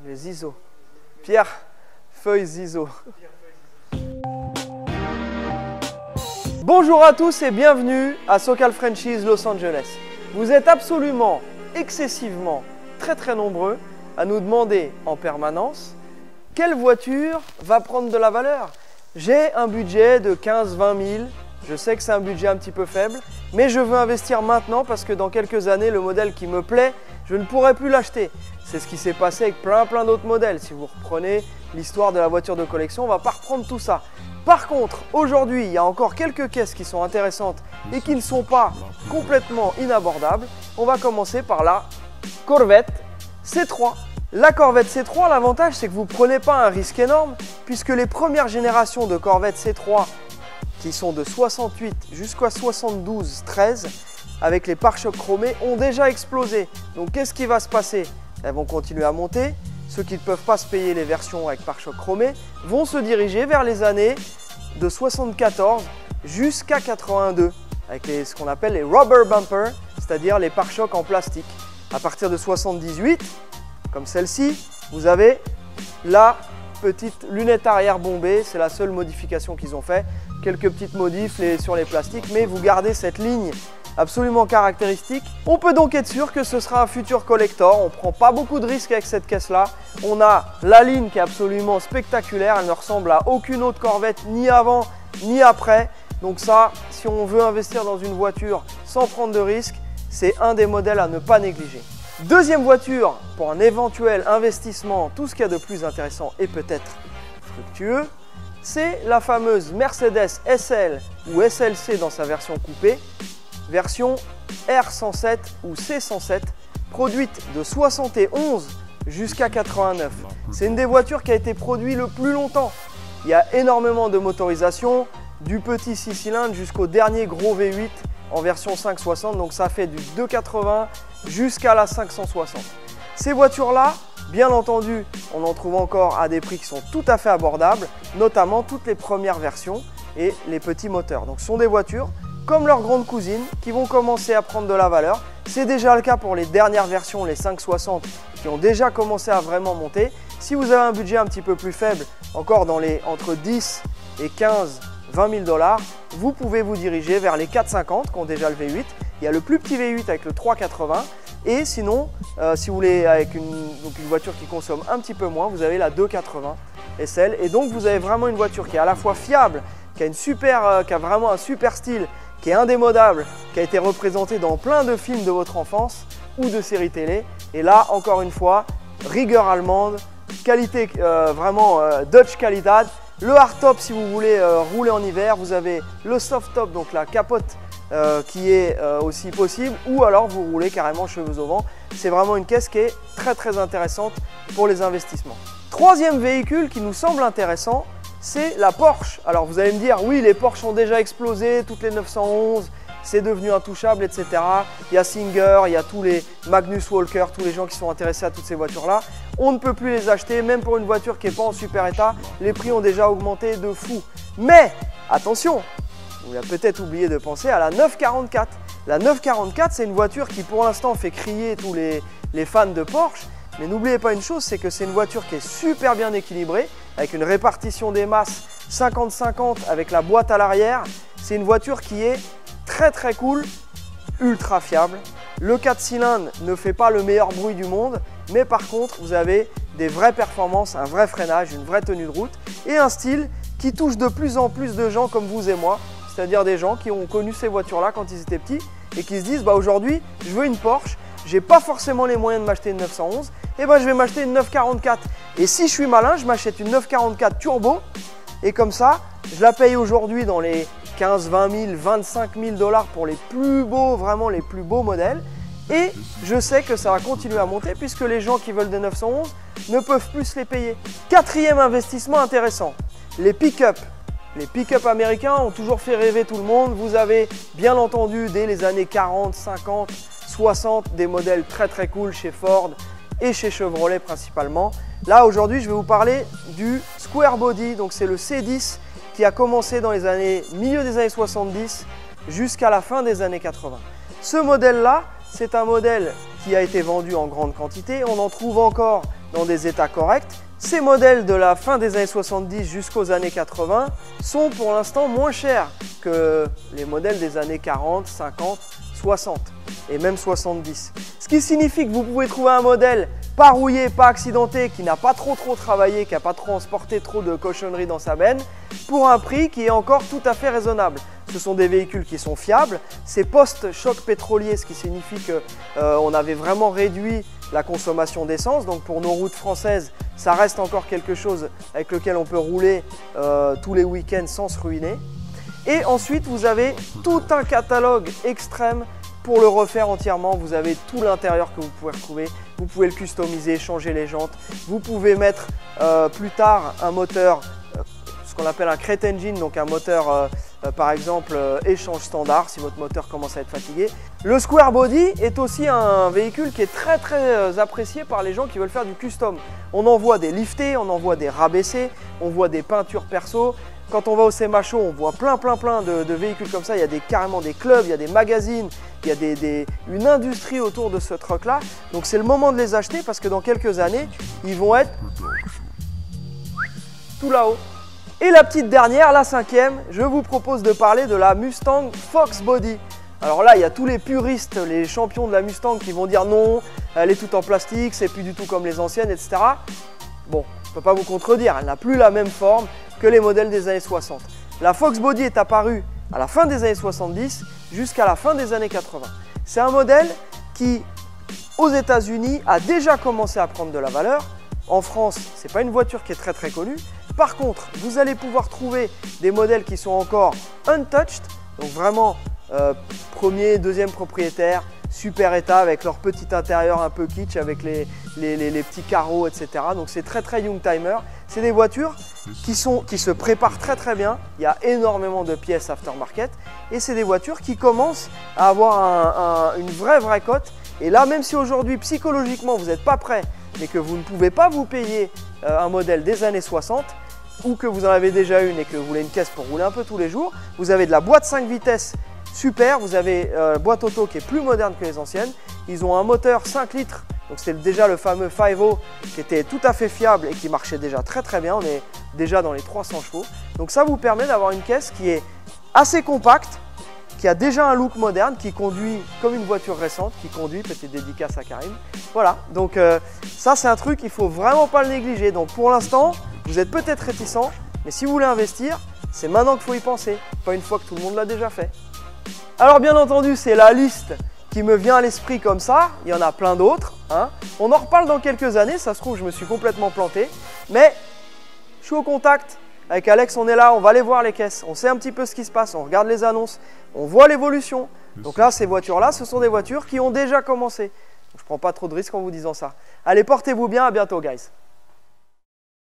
Les ISO. Pierre, feuilles ISO. Bonjour à tous et bienvenue à SoCal Franchise Los Angeles. Vous êtes absolument, excessivement, très nombreux à nous demander en permanence quelle voiture va prendre de la valeur. J'ai un budget de 15-20 000, je sais que c'est un budget un petit peu faible, mais je veux investir maintenant parce que dans quelques années, le modèle qui me plaît, je ne pourrai plus l'acheter. C'est ce qui s'est passé avec plein d'autres modèles. Si vous reprenez l'histoire de la voiture de collection, on ne va pas reprendre tout ça. Par contre, aujourd'hui, il y a encore quelques caisses qui sont intéressantes et qui ne sont pas complètement inabordables. On va commencer par la Corvette C3. La Corvette C3, l'avantage, c'est que vous ne prenez pas un risque énorme puisque les premières générations de Corvette C3 qui sont de 68 jusqu'à 72-13 avec les pare-chocs chromés ont déjà explosé. Donc qu'est-ce qui va se passer? Elles vont continuer à monter. Ceux qui ne peuvent pas se payer les versions avec pare-chocs chromés vont se diriger vers les années de 74 jusqu'à 82 avec ce qu'on appelle les rubber bumpers, c'est-à-dire les pare-chocs en plastique. À partir de 78, comme celle-ci, vous avez la petite lunette arrière bombée, c'est la seule modification qu'ils ont fait. Quelques petites modifs sur les plastiques, mais vous gardez cette ligne absolument caractéristique. On peut donc être sûr que ce sera un futur collector. On ne prend pas beaucoup de risques avec cette caisse-là. On a la ligne qui est absolument spectaculaire. Elle ne ressemble à aucune autre Corvette, ni avant, ni après. Donc ça, si on veut investir dans une voiture sans prendre de risques, c'est un des modèles à ne pas négliger. Deuxième voiture, pour un éventuel investissement, tout ce qu'il y a de plus intéressant et peut-être fructueux, c'est la fameuse Mercedes SL ou SLC dans sa version coupée, version R107 ou C107, produite de 71 jusqu'à 89. C'est une des voitures qui a été produite le plus longtemps. Il y a énormément de motorisation, du petit 6 cylindres jusqu'au dernier gros V8 en version 560, donc ça fait du 280 jusqu'à la 560. Ces voitures-là, bien entendu, on en trouve encore à des prix qui sont tout à fait abordables, notamment toutes les premières versions et les petits moteurs. Donc ce sont des voitures comme leurs grandes cousines qui vont commencer à prendre de la valeur. C'est déjà le cas pour les dernières versions, les 560, qui ont déjà commencé à vraiment monter. Si vous avez un budget un petit peu plus faible, encore dans les entre 10 et 15, 20 000 $, vous pouvez vous diriger vers les 450 qui ont déjà le V8. Il y a le plus petit V8 avec le 380 et sinon, si vous voulez avec une voiture qui consomme un petit peu moins, vous avez la 280 SL et donc vous avez vraiment une voiture qui est à la fois fiable, qui a vraiment un super style, qui est indémodable, qui a été représentée dans plein de films de votre enfance ou de séries télé. Et là, encore une fois, rigueur allemande, qualité vraiment Dutch Qualität. Le hardtop si vous voulez rouler en hiver, vous avez le softtop, donc la capote qui est aussi possible, ou alors vous roulez carrément cheveux au vent. C'est vraiment une caisse qui est très intéressante pour les investissements. Troisième véhicule qui nous semble intéressant, c'est la Porsche. Alors vous allez me dire, oui, les Porsche ont déjà explosé, toutes les 911, c'est devenu intouchable, etc. Il y a Singer, il y a tous les Magnus Walker, tous les gens qui sont intéressés à toutes ces voitures-là. On ne peut plus les acheter, même pour une voiture qui n'est pas en super état, les prix ont déjà augmenté de fou. Mais attention, vous avez peut-être oublié de penser à la 944. La 944, c'est une voiture qui pour l'instant fait crier tous les fans de Porsche. Mais n'oubliez pas une chose, c'est que c'est une voiture qui est super bien équilibrée, avec une répartition des masses 50-50 avec la boîte à l'arrière. C'est une voiture qui est très cool, ultra fiable. Le 4 cylindres ne fait pas le meilleur bruit du monde, mais par contre, vous avez des vraies performances, un vrai freinage, une vraie tenue de route et un style qui touche de plus en plus de gens comme vous et moi, c'est-à-dire des gens qui ont connu ces voitures-là quand ils étaient petits et qui se disent bah aujourd'hui, je veux une Porsche, j'ai pas forcément les moyens de m'acheter une 911, et ben je vais m'acheter une 944. Et si je suis malin, je m'achète une 944 turbo et comme ça, je la paye aujourd'hui dans les 15, 20 000, 25 000 $ pour les plus beaux, vraiment les plus beaux modèles. Et je sais que ça va continuer à monter puisque les gens qui veulent des 911 ne peuvent plus se les payer. Quatrième investissement intéressant, les pick-up. Les pick-up américains ont toujours fait rêver tout le monde. Vous avez bien entendu dès les années 40, 50, 60 des modèles très cool chez Ford et chez Chevrolet principalement. Là aujourd'hui je vais vous parler du Square Body, donc c'est le C10 qui a commencé dans les milieu des années 70 jusqu'à la fin des années 80. Ce modèle là, c'est un modèle qui a été vendu en grande quantité. On en trouve encore dans des états corrects. Ces modèles de la fin des années 70 jusqu'aux années 80 sont pour l'instant moins chers que les modèles des années 40, 50, 60 et même 70. Ce qui signifie que vous pouvez trouver un modèle pas rouillé, pas accidenté, qui n'a pas trop travaillé, qui n'a pas transporté trop de cochonneries dans sa benne, pour un prix qui est encore tout à fait raisonnable. Ce sont des véhicules qui sont fiables, c'est post-choc pétrolier, ce qui signifie qu'on avait vraiment réduit la consommation d'essence. Donc pour nos routes françaises, ça reste encore quelque chose avec lequel on peut rouler tous les week-ends sans se ruiner. Et ensuite, vous avez tout un catalogue extrême pour le refaire entièrement. Vous avez tout l'intérieur que vous pouvez retrouver. Vous pouvez le customiser, changer les jantes. Vous pouvez mettre plus tard un moteur, ce qu'on appelle un crate engine, donc un moteur par exemple échange standard si votre moteur commence à être fatigué. Le square body est aussi un véhicule qui est très apprécié par les gens qui veulent faire du custom. On en voit des liftés, on en voit des rabaissés, on voit des peintures perso. Quand on va au CMHO, on voit plein de véhicules comme ça. Il y a carrément des clubs, il y a des magazines, il y a une industrie autour de ce truck là. Donc c'est le moment de les acheter parce que dans quelques années, ils vont être tout là-haut. Et la petite dernière, la cinquième, je vous propose de parler de la Mustang Fox Body. Alors là, il y a tous les puristes, les champions de la Mustang qui vont dire non, elle est toute en plastique, c'est plus du tout comme les anciennes, etc. Bon, je ne peux pas vous contredire, elle n'a plus la même forme que les modèles des années 60. La Fox Body est apparue à la fin des années 70 jusqu'à la fin des années 80. C'est un modèle qui, aux États-Unis, a déjà commencé à prendre de la valeur. En France, ce n'est pas une voiture qui est très connue. Par contre, vous allez pouvoir trouver des modèles qui sont encore untouched, donc vraiment premier, deuxième propriétaire, super état avec leur petit intérieur un peu kitsch, avec les petits carreaux, etc. Donc c'est très Youngtimer. C'est des voitures qui se préparent très bien. Il y a énormément de pièces aftermarket et c'est des voitures qui commencent à avoir une vraie cote. Et là, même si aujourd'hui psychologiquement vous n'êtes pas prêt, mais que vous ne pouvez pas vous payer un modèle des années 60 ou que vous en avez déjà une et que vous voulez une caisse pour rouler un peu tous les jours, vous avez de la boîte 5 vitesses super, vous avez boîte auto qui est plus moderne que les anciennes. Ils ont un moteur 5 litres, donc c'est déjà le fameux 5.0 qui était tout à fait fiable et qui marchait déjà très bien. On est déjà dans les 300 chevaux. Donc ça vous permet d'avoir une caisse qui est assez compacte, qui a déjà un look moderne, qui conduit comme une voiture récente, qui conduit, petite dédicace à Karim. Voilà, donc ça c'est un truc, il ne faut vraiment pas le négliger. Donc pour l'instant, vous êtes peut-être réticent, mais si vous voulez investir, c'est maintenant qu'il faut y penser, pas une fois que tout le monde l'a déjà fait. Alors bien entendu, c'est la liste qui me vient à l'esprit comme ça, il y en a plein d'autres. On en reparle dans quelques années, ça se trouve je me suis complètement planté, mais je suis au contact. Avec Alex, on est là, on va aller voir les caisses, on sait un petit peu ce qui se passe, on regarde les annonces, on voit l'évolution. Donc là, ces voitures-là, ce sont des voitures qui ont déjà commencé. Donc, je ne prends pas trop de risques en vous disant ça. Allez, portez-vous bien, à bientôt guys.